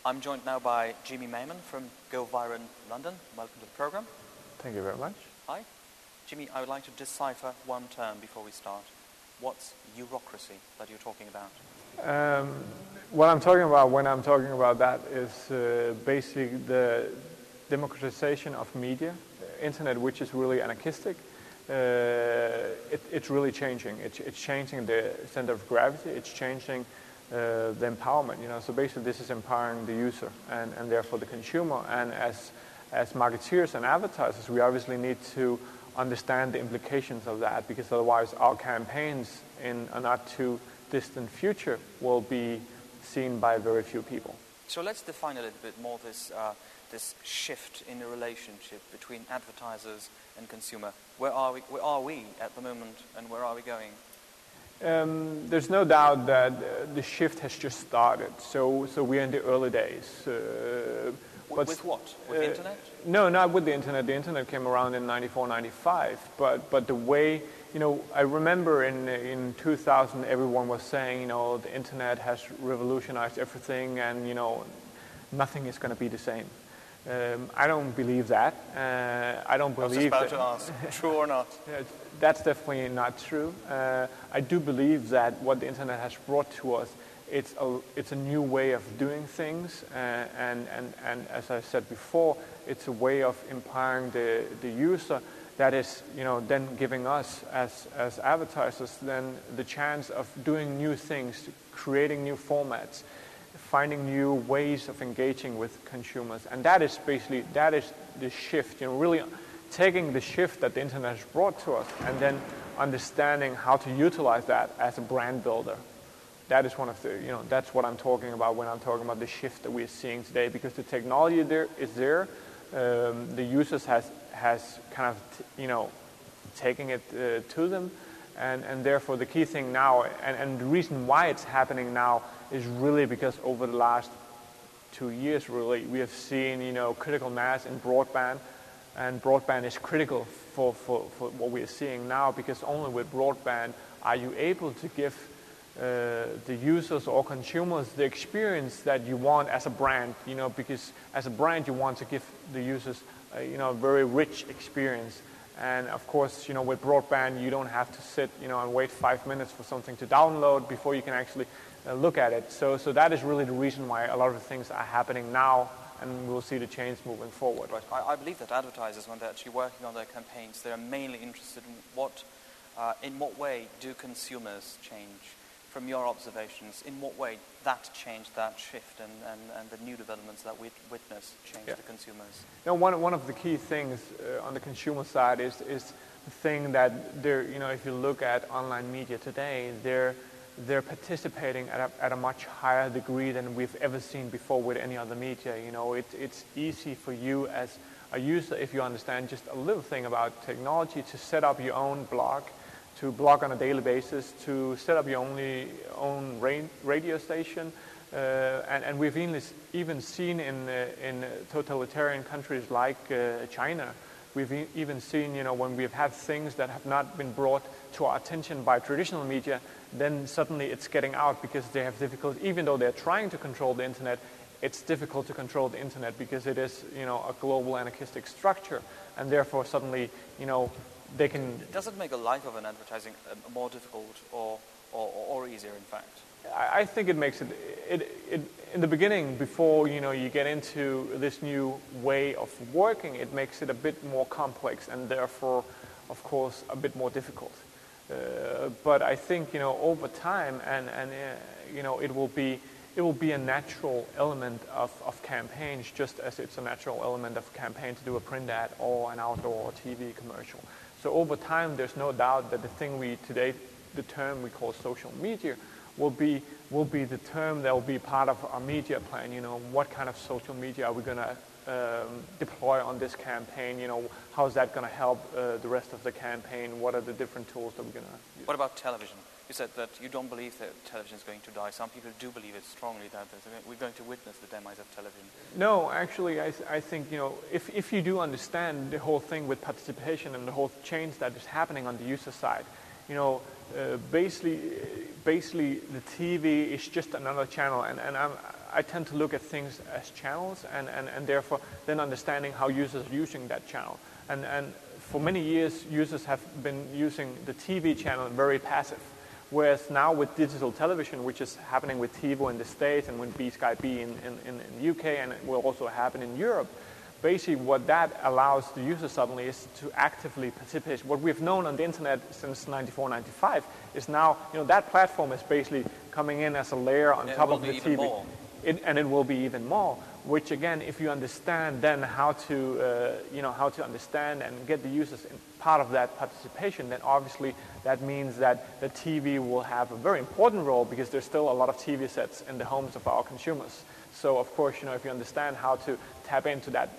I'm joined now by Jimmy Mayman from GoViral London. Welcome to the program. Thank you very much. Hi. Jimmy, I would like to decipher one term before we start. What's bureaucracy that you're talking about? What I'm talking about when I'm talking about that is basically the democratization of media, internet, which is really anarchistic. It's really changing. It's changing the center of gravity. It's changing the empowerment. So basically, this is empowering the user and therefore the consumer. And as marketeers and advertisers, we obviously need to understand the implications of that, because otherwise our campaigns in a not too distant future will be seen by very few people. So let's define a little bit more this shift in the relationship between advertisers and consumer. Where are we at the moment, and where are we going? There's no doubt that the shift has just started. So we're in the early days. With what? With the internet? No, not with the internet. The internet came around in 94, 95. But the way, I remember in 2000, everyone was saying, the internet has revolutionized everything, and nothing is going to be the same. I don't believe that. I don't believe. I was just about to ask, true or not? That's definitely not true. I do believe that what the internet has brought to us, it's a new way of doing things, and as I said before, it's a way of empowering the user that is, then giving us as advertisers then the chance of doing new things, creating new formats, finding new ways of engaging with consumers. And that is the shift, really taking the shift that the internet has brought to us and then understanding how to utilize that as a brand builder. That is one of the, that's what I'm talking about when I'm talking about the shift that we're seeing today, because the technology is there. The users has kind of, taking it to them. And therefore the key thing now, and the reason why it's happening now is really because over the last 2 years, really, we have seen, critical mass in broadband. And broadband is critical for what we are seeing now, because only with broadband are you able to give the users or consumers the experience that you want as a brand, because as a brand you want to give the users a very rich experience. And of course, with broadband you don't have to sit and wait 5 minutes for something to download before you can actually look at it. So that is really the reason why a lot of things are happening now, and we'll see the change moving forward. Right. I believe that advertisers, when they're actually working on their campaigns, they're mainly interested in what way do consumers change? From your observations, in what way that changed, that shift, and the new developments that we witness changed the consumers? One of the key things on the consumer side is the thing that if you look at online media today, they're participating at a much higher degree than we've ever seen before with any other media. It's easy for you as a user, if you understand just a little thing about technology, to set up your own blog, to blog on a daily basis, to set up your own radio station, and we've even seen in totalitarian countries like China. We've even seen, when we've had things that have not been brought to our attention by traditional media, then suddenly it's getting out because they have difficulty. Even though they're trying to control the internet, it's difficult to control the internet because it is, a global anarchistic structure, and therefore suddenly, they can. Does it make a life of an advertising more difficult or easier, in fact? I think it makes it in the beginning, before you get into this new way of working, it makes it a bit more complex and therefore, of course, a bit more difficult. But I think over time, and it will be a natural element of campaigns, just as it's a natural element of campaign to do a print ad or an outdoor TV commercial. So over time, there's no doubt that the term we call social media will be the term that will be part of our media plan. What kind of social media are we going to deploy on this campaign? How is that going to help the rest of the campaign? What are the different tools that we're going to use? What about television? You said that you don't believe that television is going to die. Some people do believe it strongly, that we're going to witness the demise of television. No, actually, I think, if you do understand the whole thing with participation and the whole change that is happening on the user side, basically the TV is just another channel, and I tend to look at things as channels, and therefore then understanding how users are using that channel. And for many years, users have been using the TV channel very passive. Whereas now with digital television, which is happening with TiVo in the States and with Sky B in the UK, and it will also happen in Europe, basically what that allows the user suddenly is to actively participate. What we've known on the internet since 94, 95 is now, that platform is basically coming in as a layer on top of the TV. And it will be even more, which again, if you understand then how to understand and get the users in part of that participation, then obviously that means that the TV will have a very important role, because there's still a lot of TV sets in the homes of our consumers. So of course, if you understand how to tap into that